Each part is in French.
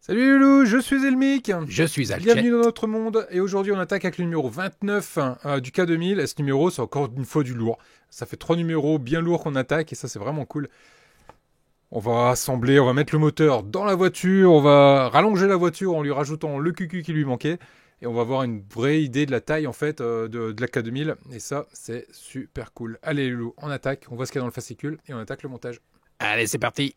Salut Loulou, je suis Elmic. Je suis Alchet. Bienvenue dans notre monde. Et aujourd'hui, on attaque avec le numéro 29 du K2000. Et ce numéro, c'est encore une fois du lourd. Ça fait 3 numéros bien lourds qu'on attaque et ça, c'est vraiment cool. On va assembler, on va mettre le moteur dans la voiture, on va rallonger la voiture en lui rajoutant le cucu qui lui manquait. Et on va avoir une vraie idée de la taille en fait de la K2000. Et ça, c'est super cool. Allez Loulou, on attaque. On voit ce qu'il y a dans le fascicule et on attaque le montage. Allez, c'est parti.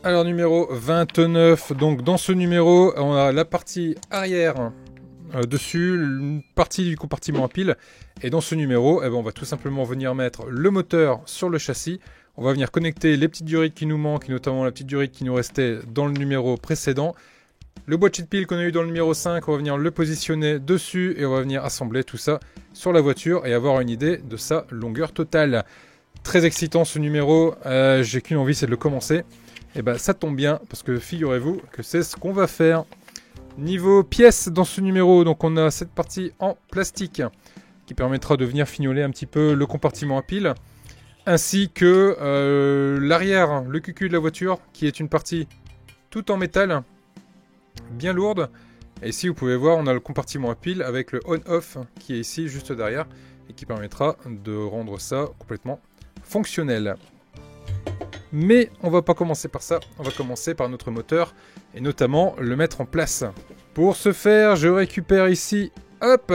Alors numéro 29, donc dans ce numéro, on a la partie arrière dessus, une partie du compartiment à pile. Et dans ce numéro, on va tout simplement venir mettre le moteur sur le châssis. On va venir connecter les petites durites qui nous manquent, et notamment la petite durite qui nous restait dans le numéro précédent. Le boîtier de pile qu'on a eu dans le numéro 5, on va venir le positionner dessus et on va venir assembler tout ça sur la voiture et avoir une idée de sa longueur totale. Très excitant ce numéro, j'ai qu'une envie, c'est de le commencer. Et ben ça tombe bien, parce que figurez-vous que c'est ce qu'on va faire. Niveau pièces dans ce numéro, donc on a cette partie en plastique qui permettra de venir fignoler un petit peu le compartiment à pile, ainsi que l'arrière, le cucu de la voiture, qui est une partie tout en métal, bien lourde. Et ici vous pouvez voir, on a le compartiment à pile avec le on-off qui est ici juste derrière, et qui permettra de rendre ça complètement fonctionnel. Mais on va pas commencer par ça, on va commencer par notre moteur et notamment le mettre en place. Pour ce faire, je récupère ici, hop,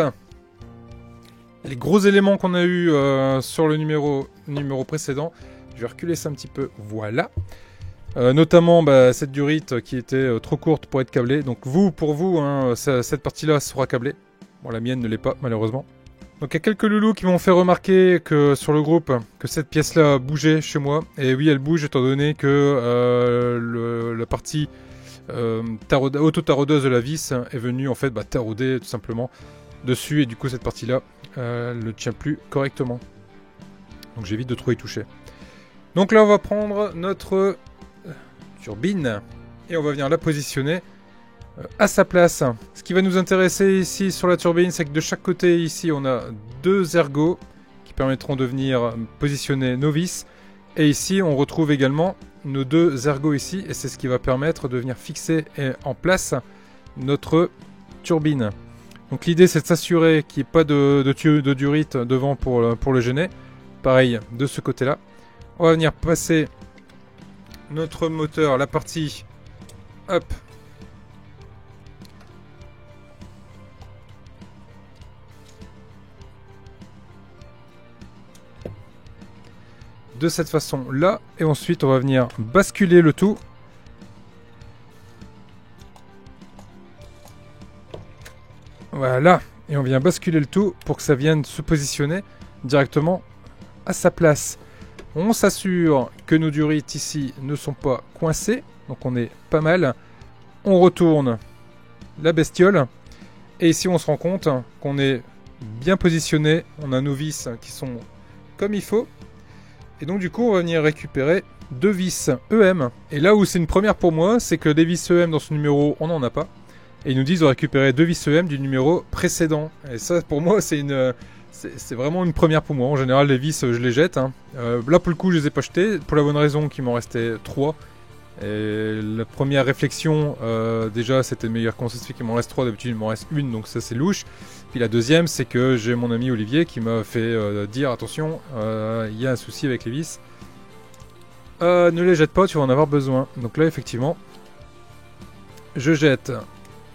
les gros éléments qu'on a eu sur le numéro précédent. Je vais reculer ça un petit peu, voilà. Notamment cette durite qui était trop courte pour être câblée. Donc pour vous, hein, cette partie-là sera câblée. Bon, la mienne ne l'est pas malheureusement. Donc il y a quelques loulous qui m'ont fait remarquer que sur le groupe que cette pièce-là bougeait chez moi. Et oui, elle bouge étant donné que la partie auto-taraudeuse de la vis est venue en fait tarauder tout simplement dessus. Et du coup cette partie-là ne tient plus correctement. Donc j'évite de trop y toucher. Donc là on va prendre notre turbine et on va venir la positionner à sa place. Ce qui va nous intéresser ici sur la turbine, c'est que de chaque côté ici on a deux ergots qui permettront de venir positionner nos vis, et ici on retrouve également nos deux ergots ici, et c'est ce qui va permettre de venir fixer en place notre turbine. Donc l'idée c'est de s'assurer qu'il n'y ait pas de durite devant pour le gêner. Pareil de ce côté là. On va venir passer notre moteur, la partie hop, de cette façon là, et ensuite on va venir basculer le tout voilà, et on vient basculer le tout pour que ça vienne se positionner directement à sa place. On s'assure que nos durites ici ne sont pas coincées, donc on est pas mal. On retourne la bestiole et ici on se rend compte qu'on est bien positionné, on a nos vis qui sont comme il faut. Et donc du coup on va venir récupérer deux vis EM. Et là où c'est une première pour moi, c'est que des vis EM dans ce numéro on n'en a pas. Et ils nous disent de récupérer deux vis EM du numéro précédent. Et ça pour moi c'est vraiment une première pour moi. En général les vis je les jette. Là pour le coup je les ai pas jetées, pour la bonne raison qu'il m'en restait 3. Et la première réflexion, déjà c'était meilleur qu'on s'explique qu'il m'en reste 3, d'habitude il m'en reste une, donc ça c'est louche. Puis la deuxième, c'est que j'ai mon ami Olivier qui m'a fait dire attention, il y a un souci avec les vis. Ne les jette pas, tu vas en avoir besoin. Donc là effectivement, je jette.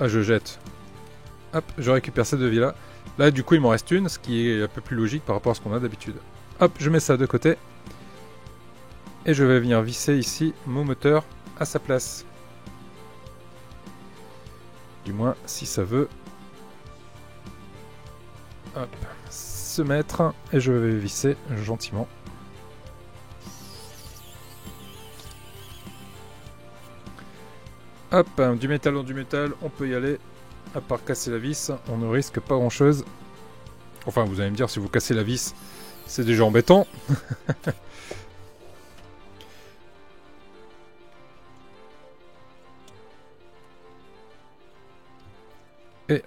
Hop, je récupère ces deux vis là. Là du coup il m'en reste une, ce qui est un peu plus logique par rapport à ce qu'on a d'habitude. Hop, je mets ça de côté. Et je vais venir visser ici mon moteur à sa place. Du moins si ça veut. Hop, se mettre. Et je vais visser gentiment. Hop, du métal dans du métal, on peut y aller. À part casser la vis, on ne risque pas grand chose. Enfin, vous allez me dire, si vous cassez la vis, c'est déjà embêtant. Et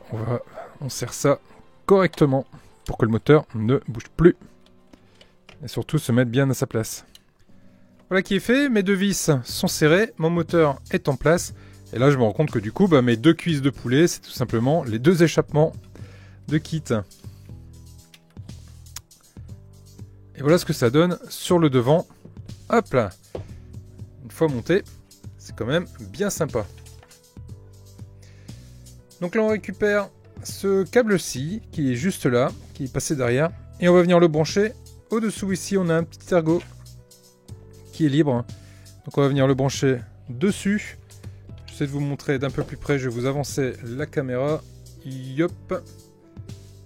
on serre ça correctement pour que le moteur ne bouge plus. Et surtout se mettre bien à sa place. Voilà qui est fait, mes deux vis sont serrées, mon moteur est en place. Et là je me rends compte que du coup mes deux cuisses de poulet, c'est tout simplement les deux échappements de kit. Et voilà ce que ça donne sur le devant. Hop là. Une fois monté, c'est quand même bien sympa. Donc là on récupère ce câble-ci qui est juste là, qui est passé derrière. Et on va venir le brancher. Au-dessous ici on a un petit ergot qui est libre. Donc on va venir le brancher dessus. J'essaie de vous montrer d'un peu plus près, je vais vous avancer la caméra. Yop.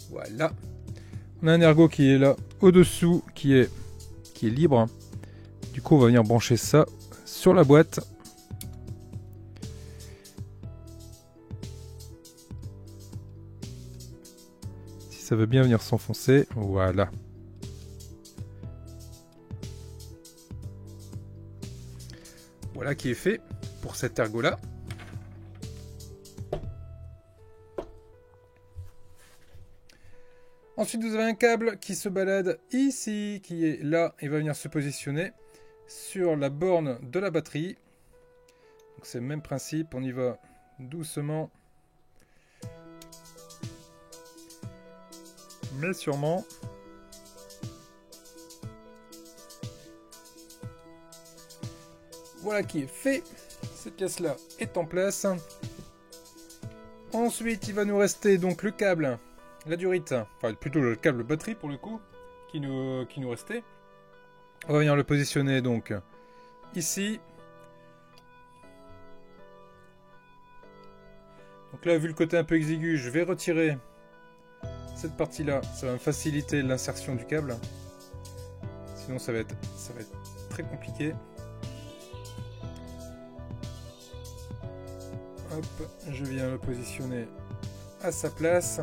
Voilà. On a un ergot qui est là au-dessous, qui est libre. Du coup on va venir brancher ça sur la boîte. Si ça veut bien venir s'enfoncer, voilà. Voilà qui est fait pour cet ergot là. Ensuite vous avez un câble qui se balade ici, qui est là, et va venir se positionner sur la borne de la batterie. Donc c'est le même principe, on y va doucement. Mais sûrement. Voilà qui est fait. Cette pièce-là est en place. Ensuite, il va nous rester donc le câble, la durite, enfin plutôt le câble batterie pour le coup, qui nous restait. On va venir le positionner donc ici. Donc là, vu le côté un peu exigu, je vais retirer cette partie-là. Ça va me faciliter l'insertion du câble. Sinon, ça va être très compliqué. Hop, je viens le positionner à sa place.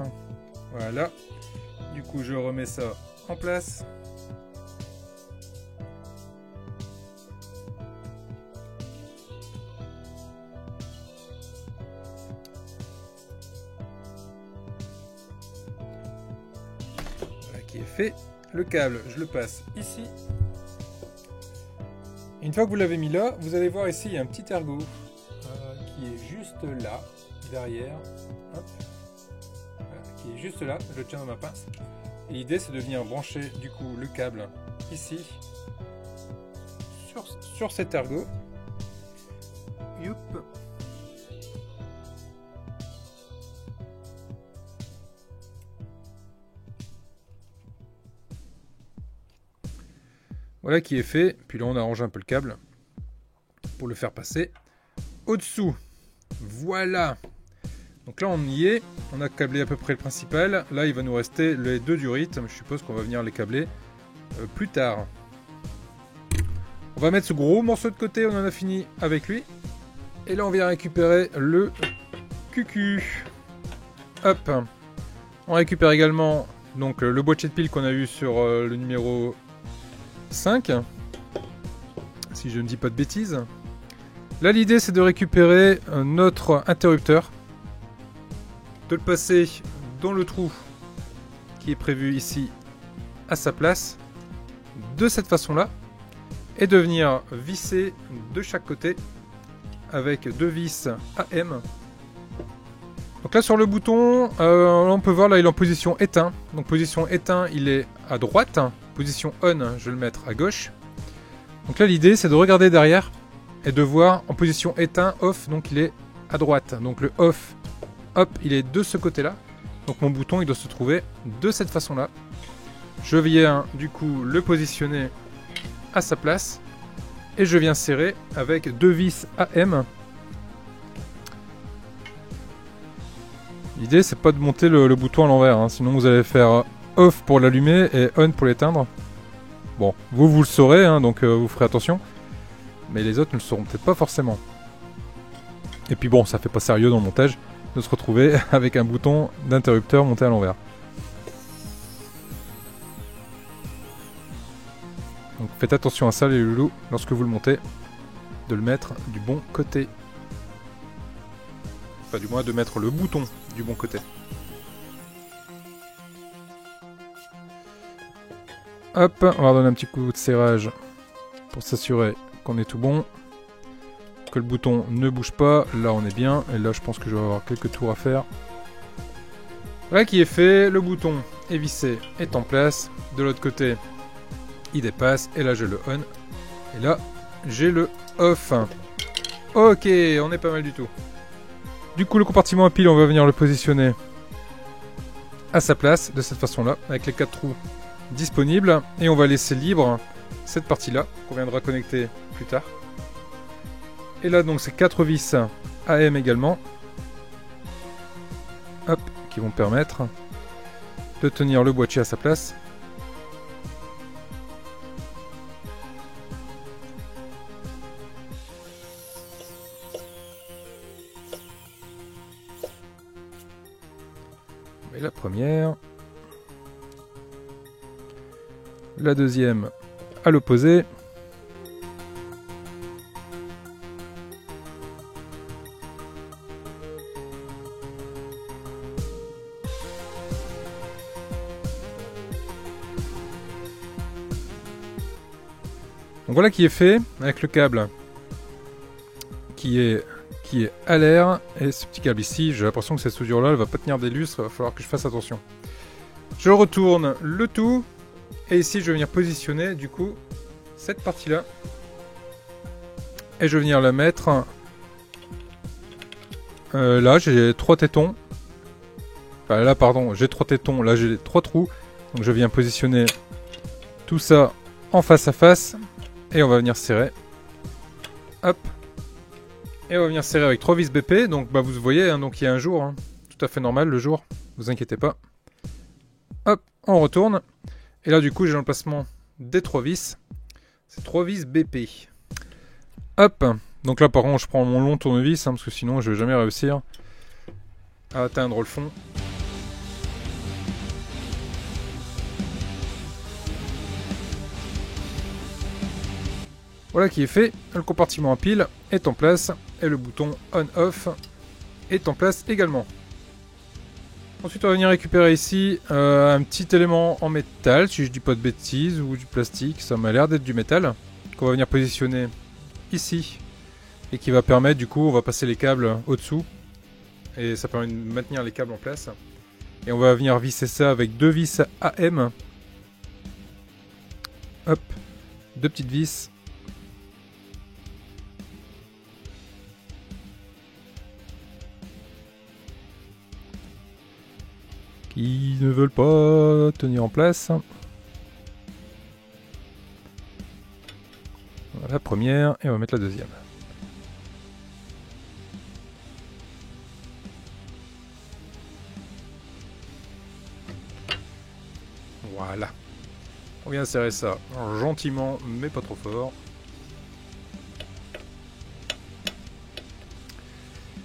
Voilà. Du coup, je remets ça en place. Voilà qui est fait. Le câble, je le passe ici. Et une fois que vous l'avez mis là, vous allez voir ici, il y a un petit ergot qui est juste là, derrière. Hop. Voilà, qui est juste là, je le tiens dans ma pince. Et l'idée c'est de venir brancher du coup le câble ici sur cet ergot. Youp. Voilà qui est fait. Puis là on arrange un peu le câble pour le faire passer au-dessous. Voilà. Donc là on y est. On a câblé à peu près le principal. Là il va nous rester les deux durites. Je suppose qu'on va venir les câbler plus tard. On va mettre ce gros morceau de côté. On en a fini avec lui. Et là on vient récupérer le cucu. Hop. On récupère également donc le boîtier de piles qu'on a eu sur le numéro 5. Si je ne dis pas de bêtises. Là l'idée c'est de récupérer notre interrupteur, de le passer dans le trou qui est prévu ici à sa place, de cette façon là, et de venir visser de chaque côté avec deux vis AM. Donc là sur le bouton, on peut voir là il est en position éteint, donc position éteint il est à droite, position on je vais le mettre à gauche. Donc là l'idée c'est de regarder derrière et de voir en position éteint, off, donc il est à droite. Donc le off, hop, il est de ce côté-là. Donc mon bouton, il doit se trouver de cette façon-là. Je viens du coup le positionner à sa place. Et je viens serrer avec deux vis AM. L'idée, c'est pas de monter le bouton à l'envers. Hein. Sinon, vous allez faire off pour l'allumer et on pour l'éteindre. Bon, vous le saurez, hein, donc vous ferez attention. Mais les autres ne le sauront peut-être pas forcément. Et puis bon, ça fait pas sérieux dans le montage de se retrouver avec un bouton d'interrupteur monté à l'envers. Donc faites attention à ça les loulous, lorsque vous le montez, de le mettre du bon côté. Enfin du moins de mettre le bouton du bon côté. Hop, on va donner un petit coup de serrage pour s'assurer qu'on est tout bon. Que le bouton ne bouge pas. Là, on est bien. Et là, je pense que je vais avoir quelques tours à faire. Voilà qui est fait. Le bouton est vissé, est en place. De l'autre côté, il dépasse. Et là, j'ai le on. Et là, j'ai le off. Ok, on est pas mal du tout. Du coup, le compartiment à pile, on va venir le positionner à sa place, de cette façon-là, avec les 4 trous disponibles. Et on va laisser libre cette partie-là, qu'on viendra connecter plus tard. Et là, donc, c'est 4 vis AM également. Hop, qui vont permettre de tenir le boîtier à sa place. Et la première. La deuxième à l'opposé. Donc voilà qui est fait avec le câble qui est à l'air et ce petit câble ici, j'ai l'impression que cette soudure là elle va pas tenir des lustres, il va falloir que je fasse attention. Je retourne le tout et ici je vais venir positionner du coup cette partie là et je vais venir la mettre là j'ai 3 tétons, enfin là pardon j'ai 3 tétons, là j'ai 3 trous, donc je viens positionner tout ça en face à face. Et on va venir serrer. Hop. Et on va venir serrer avec 3 vis BP. Donc bah, vous voyez, hein, donc il y a un jour. Hein, tout à fait normal le jour. Vous inquiétez pas. Hop, on retourne. Et là du coup j'ai l'emplacement des 3 vis. C'est 3 vis BP. Hop. Donc là par contre je prends mon long tournevis. Hein, parce que sinon je vais jamais réussir à atteindre le fond. Voilà qui est fait, le compartiment à pile est en place et le bouton on-off est en place également. Ensuite on va venir récupérer ici un petit élément en métal, si je dis pas de bêtises, ou du plastique, ça m'a l'air d'être du métal, qu'on va venir positionner ici et qui va permettre du coup, on va passer les câbles au-dessous et ça permet de maintenir les câbles en place. Et on va venir visser ça avec 2 vis AM. Hop, 2 petites vis. Qui ne veulent pas tenir en place. Voilà la première et on va mettre la deuxième. Voilà. On vient serrer ça gentiment mais pas trop fort.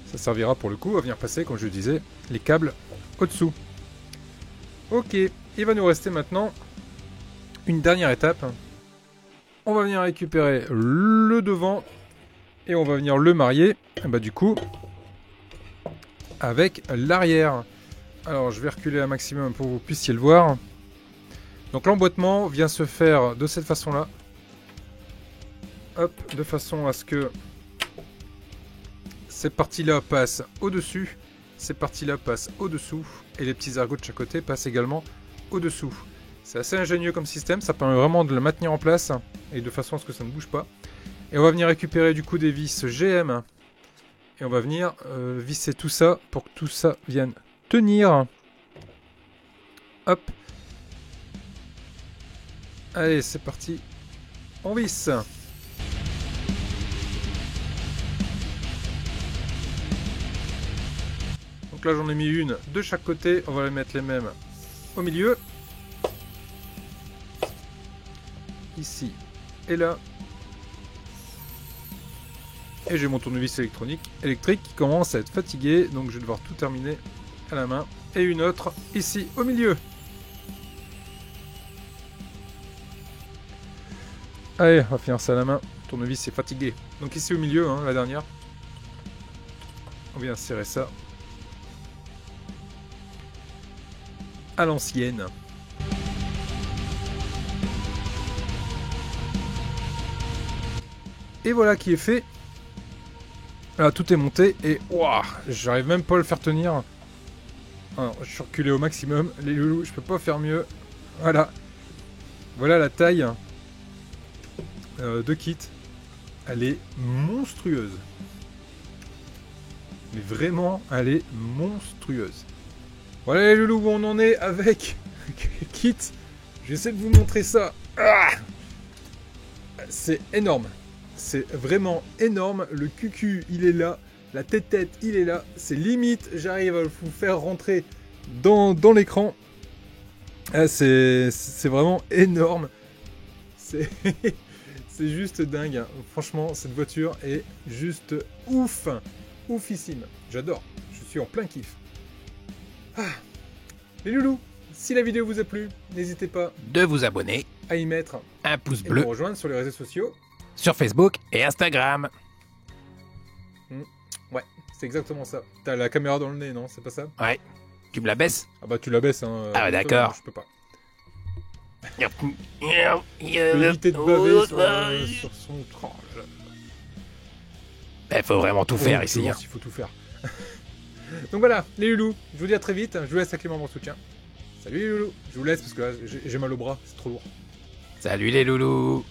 Ça servira pour le coup à venir passer, comme je le disais, les câbles au-dessous. Ok, il va nous rester maintenant une dernière étape. On va venir récupérer le devant et on va venir le marier, bah, du coup, avec l'arrière. Alors je vais reculer un maximum pour que vous puissiez le voir. Donc l'emboîtement vient se faire de cette façon-là. Hop, de façon à ce que ces parties-là passent au-dessus. Ces parties-là passent au-dessous et les petits ergots de chaque côté passent également au-dessous. C'est assez ingénieux comme système, ça permet vraiment de le maintenir en place et de façon à ce que ça ne bouge pas. Et on va venir récupérer du coup des vis GM et on va venir visser tout ça pour que tout ça vienne tenir. Hop. Allez, c'est parti. On visse. Donc là j'en ai mis une de chaque côté, on va les mettre les mêmes au milieu. Ici et là. Et j'ai mon tournevis électrique qui commence à être fatigué, donc je vais devoir tout terminer à la main. Et une autre ici au milieu. Allez, on va finir ça à la main. Le tournevis est fatigué. Donc ici au milieu, hein, la dernière. On vient serrer ça. à l'ancienne. Et voilà qui est fait. Là, tout est monté et waouh, j'arrive même pas à le faire tenir. Alors, je suis reculé au maximum. Les loulous, je peux pas faire mieux. Voilà. Voilà la taille de kit. Elle est monstrueuse. Mais vraiment, elle est monstrueuse. Voilà les loulous, où on en est avec kit. J'essaie de vous montrer ça. Ah, c'est énorme. C'est vraiment énorme. Le cucu, il est là. La tête, il est là. C'est limite, j'arrive à vous faire rentrer dans l'écran. Ah, c'est vraiment énorme. C'est c'est juste dingue. Hein. Franchement, cette voiture est juste ouf. Oufissime. J'adore. Je suis en plein kiff. Ah. Les loulous, si la vidéo vous a plu, n'hésitez pas de vous abonner, à y mettre un pouce et bleu, me rejoindre sur les réseaux sociaux. sur Facebook et Instagram. Ouais, c'est exactement ça. T'as la caméra dans le nez, non? C'est pas ça? Ouais. Tu me la baisses? Ah bah tu la baisses, hein. Ah bah d'accord. Je peux pas. Il Éviter de baver sur son... Oh là là. faut vraiment tout faire Oh, ici. Hein. Il faut tout faire. Donc voilà, les loulous, je vous dis à très vite. Je vous laisse avec les membres de soutien. Salut les loulous. Je vous laisse parce que là, j'ai mal au bras, c'est trop lourd. Salut les loulous.